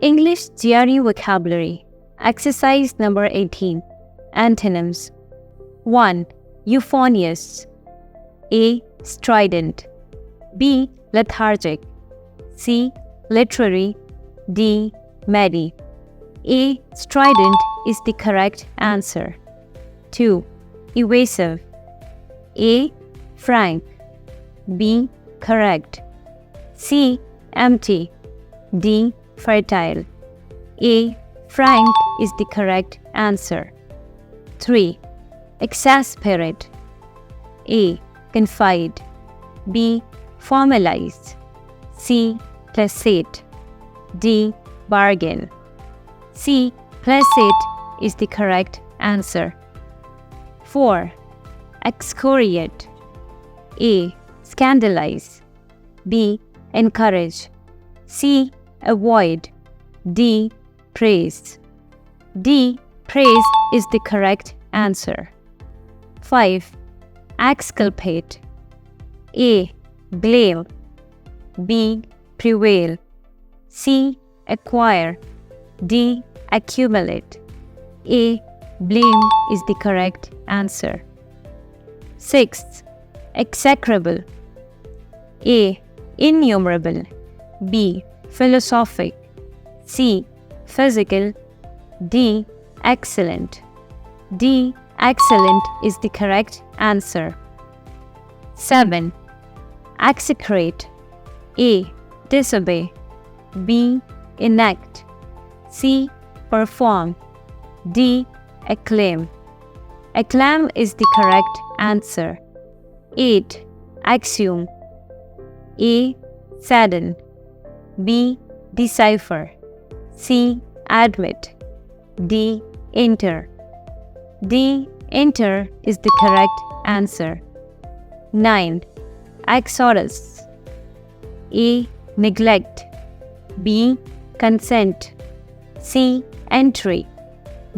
English GRE vocabulary. Exercise number 18. Antonyms. 1. Euphonious. A. Strident. B. Lethargic. C. Literary. D. Merry. A. Strident is the correct answer. 2. Evasive. A. Frank. B. Correct. C. Empty. D. Fertile. A. Frank is the correct answer. 3. Exasperate. A. Confide. B. Formalize. C. Placate. D. Bargain. C. Placate is the correct answer. 4. Excoriate. A. Scandalize. B. Encourage. C. Avoid. D. Praise. D. Praise is the correct answer. 5. Exculpate. A. Blame. B. Prevail. C. Acquire. D. Accumulate. A. Blame is the correct answer. 6. Execrable. A. Innumerable. B. Philosophic. C. Physical. D. Excellent. D. Excellent is the correct answer. 7. Execrate. A. Disobey. B. Enact. C. Perform. D. Acclaim. Acclaim is the correct answer. 8. Axiom. A. Sadden. B. Decipher. C. Admit. D. Enter. D. Enter is the correct answer. 9. Exodus. A. Neglect. B. Consent. C. Entry.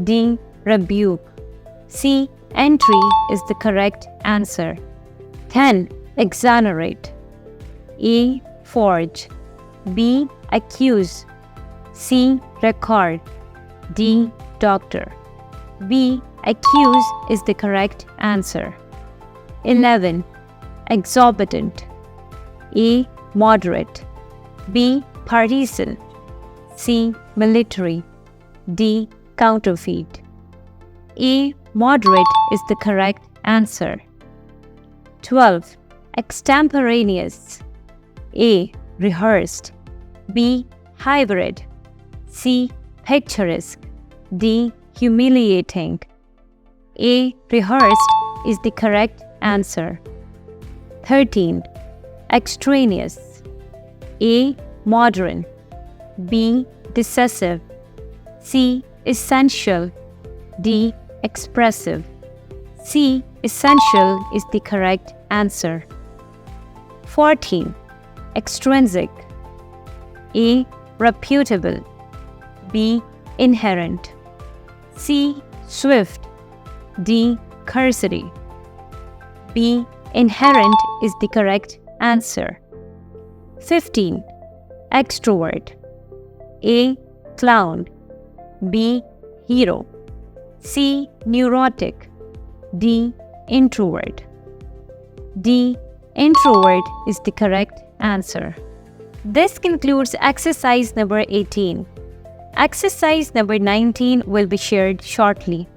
D. Rebuke. C. Entry is the correct answer. 10. Exonerate. A. Forge. B. Accuse. C. Record. D. Doctor. B. Accuse is the correct answer. 11. Exorbitant. A. Moderate. B. Partisan. C. Military. D. Counterfeit. A. Moderate is the correct answer. 12. Extemporaneous. A. Rehearsed. B. Hybrid. C. Picturesque. D. Humiliating. A. Rehearsed is the correct answer. 13. Extraneous. A. Modern. B. Decisive. C. Essential. D. Expressive. C. Essential is the correct answer. 14. Extrinsic. A. Reputable. B. Inherent. C. Swift. D. Cursory. B. Inherent is the correct answer. 15. Extrovert. A. Clown. B. Hero. C. Neurotic. D. Introvert. D. Introvert is the correct answer. This concludes exercise number 18. Exercise number 19 will be shared shortly.